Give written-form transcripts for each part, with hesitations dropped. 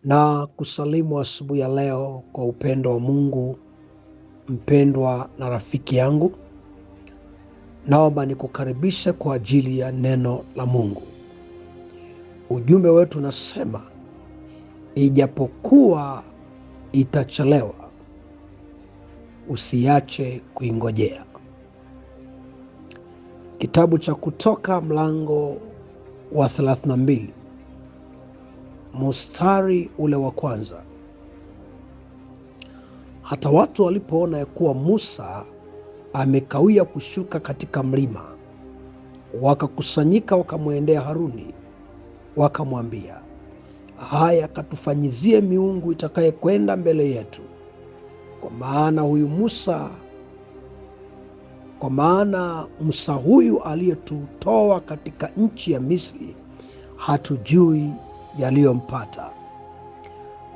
Na kusalimu asubuhi ya leo kwa upendo wa Mungu. Mpendwa na rafiki yangu, naomba nikukaribishe kwa ajili ya neno la Mungu. Ujumbe wetu unasema, ijapokuwa itachelewa, usiache kuingojea. Kitabu cha Kutoka mlango wa 32 mstari ule wa kwanza. Hata watu walipoona ya kuwa Musa amekawia kushuka katika mlima, wakakusanyika wakamwendea Haruni, wakamwambia, haya, katufanyizie miungu itakaye kwenda mbele yetu, kwa maana Musa huyu aliyetutoa katika nchi ya Misri, hatujui yaliyompata.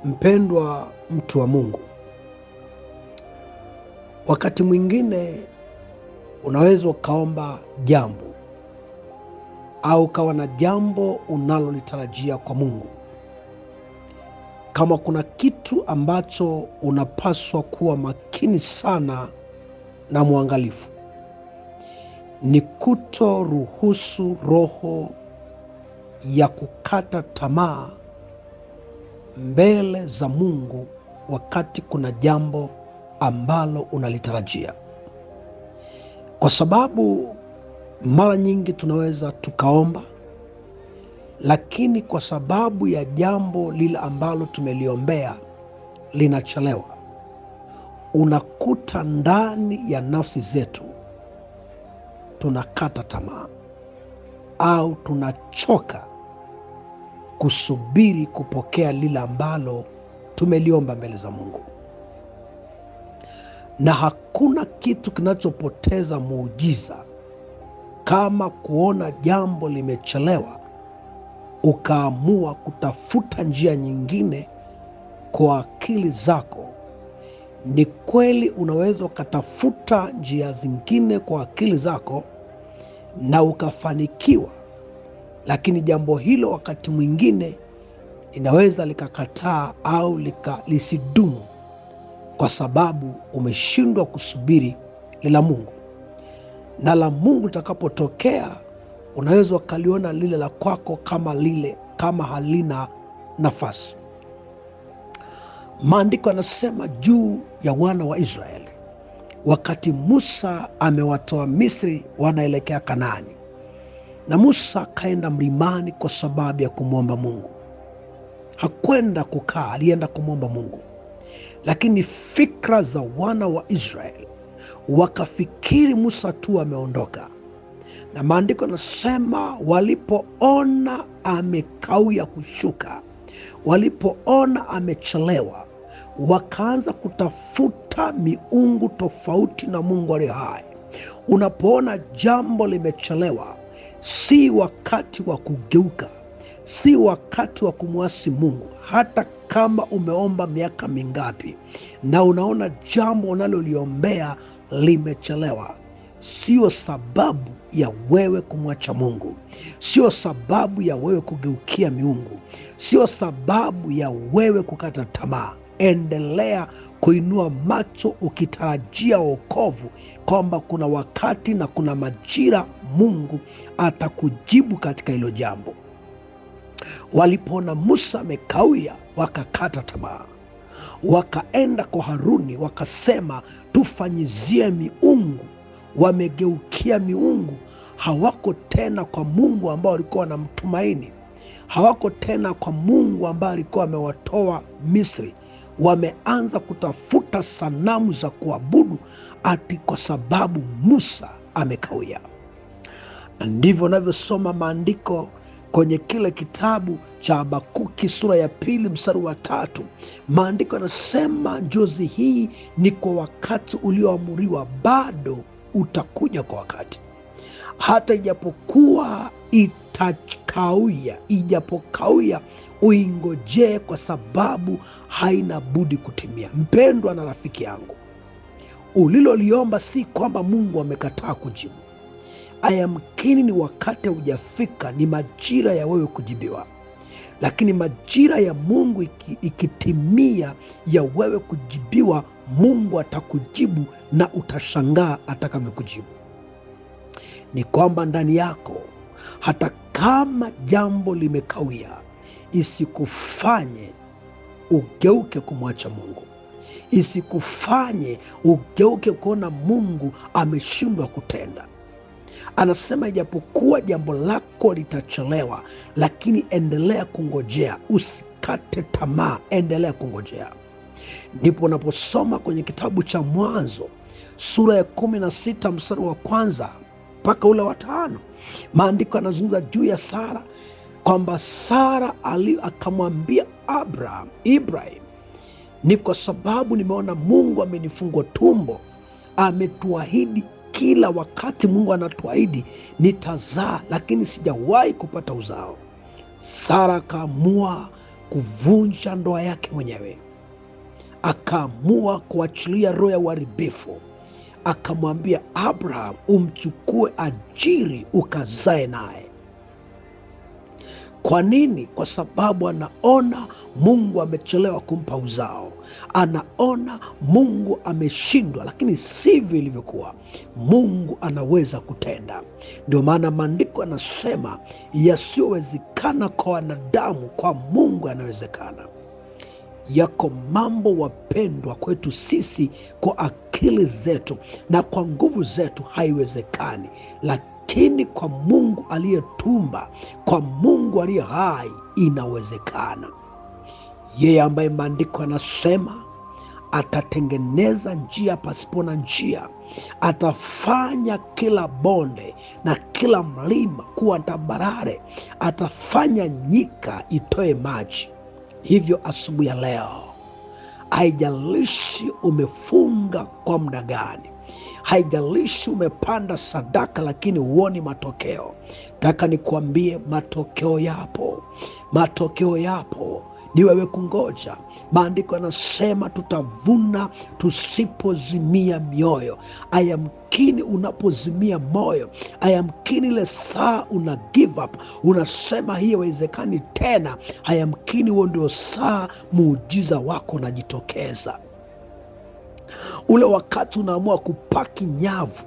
Mpendwa mtu wa Mungu, wakati mwingine unaweza ukaomba jambo au ukawa na jambo unalolitarajia kwa Mungu. Kama kuna kitu ambacho unapaswa kuwa makini sana na mwangalifu, ni kutoruhusu roho ya kukata tamaa mbele za Mungu wakati kuna jambo ambalo unalitarajia. Kwa sababu mara nyingi tunaweza tukaomba, lakini kwa sababu ya jambo lile ambalo tumeliombea linachelewa, unakuta ndani ya nafsi zetu tunakata tamaa au tunachoka kusubiri kupokea lile ambalo tumeliomba mbele za Mungu. Na hakuna kitu kinachopoteza muujiza kama kuona jambo limechelewa, ukaamua kutafuta njia nyingine kwa akili zako. Ni kweli unaweza ukatafuta njia zingine kwa akili zako na ukafanikiwa, lakini jambo hilo wakati mwingine inaweza likakataa au lisidumu, kwa sababu umeshindwa kusubiri la Mungu. Na la Mungu litakapotokea, unaweza ukaliona lile la kwako kama halina nafasi. Maandiko yanasema juu ya wana wa Israeli, wakati Musa amewatoa Misri wanaelekea Kanaani, na Musa akaenda mlimani kwa sababu ya kumwomba Mungu. Hakwenda kukaa, alienda kumwomba Mungu. Lakini fikra za wana wa Israeli wakafikiri Musa tu ameondoka. Na maandiko yanasema walipoona amekawia kushuka, walipoona amechelewa, wakaanza kutafuta miungu tofauti na Mungu aliye hai. Unapoona jambo limechelewa, si wakati wa kugeuka, si wakati wa kumwasi Mungu. Hata kama umeomba miaka mingapi na unaona jambo unaloliombea limechelewa, sio sababu ya wewe kumwacha Mungu, sio sababu ya wewe kugeukia miungu, sio sababu ya wewe kukata tamaa. Endelea kuinua macho ukitarajia wokovu, kwamba kuna wakati na kuna majira Mungu atakujibu katika hilo jambo. Walipoona Musa amekawia, wakakata tamaa, wakaenda kwa Haruni wakasema, tufanyizie miungu. Wamegeukia miungu, hawako tena kwa Mungu ambao walikuwa wanamtumaini, hawako tena kwa Mungu ambaye alikuwa amewatoa Misri. Wameanza kutafuta sanamu za kuabudu ati kwa sababu Musa amekawia. Na ndivyo navyosoma maandiko kwenye kile kitabu cha Habakuki sura ya 2 mstari wa 3. Maandiko yanasema njozi hii ni kwa wakati ulioamuriwa, bado utakuja kwa wakati. Hata ijapokauya, uingojee, kwa sababu haina budi kutimia. Mpendwa na rafiki yangu, uliloliomba si kwamba Mungu amekataa kujibu. Ayamkini ni wakati haujafika, ni majira ya wewe kujibiwa. lakini majira ya Mungu ikitimia ya wewe kujibiwa, Mungu atakujibu na utashangaa atakavyokujibu. Ni kwamba ndani yako, hata kama jambo limekawia, isikufanye ugeuke kumwacha Mungu, isikufanye ugeuke kuona Mungu ameshindwa kutenda. Anasema ijapokuwa jambo lako litachelewa, lakini endelea kungojea, usikate tamaa, endelea kungojea. Ndipo unaposoma kwenye kitabu cha Mwanzo sura ya 16 mstari wa 1 mpaka ule wa 5, maandiko yanazungumza juu ya Sara, kwamba Sara akamwambia Ibrahim, ni kwa sababu nimeona Mungu amenifungua tumbo, ametuahidi kila wakati Mungu anatuahidi nitazaa, lakini sijawahi kupata uzao. Sara akaamua kuvunja ndoa yake mwenyewe, akaamua kuachilia roho ya uharibifu, akamwambia Abraham, umchukue Ajiri ukazae naye. Kwa nini? Kwa sababu anaona Mungu amechelewa kumpa uzao, anaona Mungu ameshindwa, lakini sivyo ilivyokuwa. Mungu anaweza kutenda. Ndio maana maandiko yanasema yasiyowezekana kwa wanadamu, kwa Mungu yanawezekana. Yako mambo, wapendwa, kwetu sisi kwa akili zetu na kwa nguvu zetu haiwezekani, lakini kwa Mungu aliyetumba, kwa Mungu aliye hai, inawezekana. Yeye ambaye maandiko yanasema atatengeneza njia pasipo na njia, atafanya kila bonde na kila mlima kuwa tambarare, atafanya nyika itoe maji. Hivyo asubuhi ya leo, haijalishi umefunga kwa muda gani, haijalishi umepanda sadaka lakini huoni matokeo, nataka nikuambie matokeo yapo. Matokeo yapo, ni wewe kungoja. Maandiko yanasema tutavuna tusipozimia mioyo. Ayamkini unapozimia moyo, ayamkini ile saa una give up, unasema hii haiwezekani tena, ayamkini huo ndio saa muujiza wako unajitokeza. Ule wakati unaamua kupaki nyavu,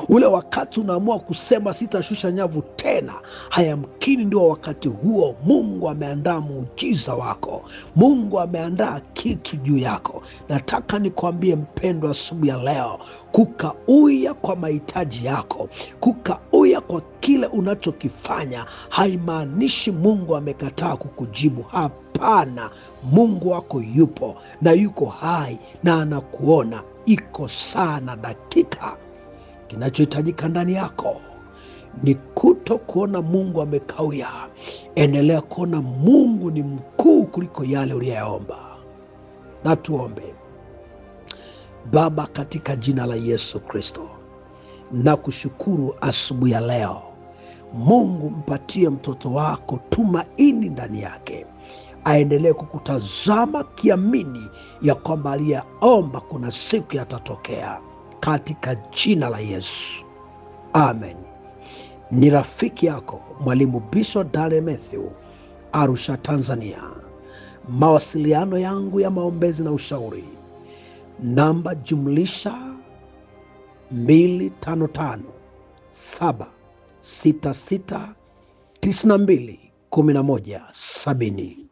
ule wakati unaamua kusema sitashusha nyavu tena, hayamkini ndio wakati huo Mungu ameandaa muujiza wako. Mungu ameandaa kitu juu yako. Nataka nikwambie mpendwa, asubuhi ya leo, kukauya kwa mahitaji yako, kukauya kwa kile unachokifanya, haimaanishi Mungu amekataa kukujibu. Hapana, Mungu wako yupo na yuko hai na anakuona. Iko saa na dakika. Kinachohitajika ndani yako ni kuto kuona Mungu amekawia. Endelea kuona Mungu ni mkuu kuliko yale uliyaomba. Na tuombe. Baba, katika jina la Yesu Kristo, na kushukuru asubuhi ya leo. Mungu, mpatie mtoto wako tumaini ndani yake, aendelee kukutazama kiamini ya kwamba aliyeomba kuna siku yatatokea, katika jina la Yesu, amen. Ni rafiki yako Mwalimu Bishop Daniel Mathew, Arusha, Tanzania. Mawasiliano yangu ya maombezi na ushauri, namba +255 766 92 11 70.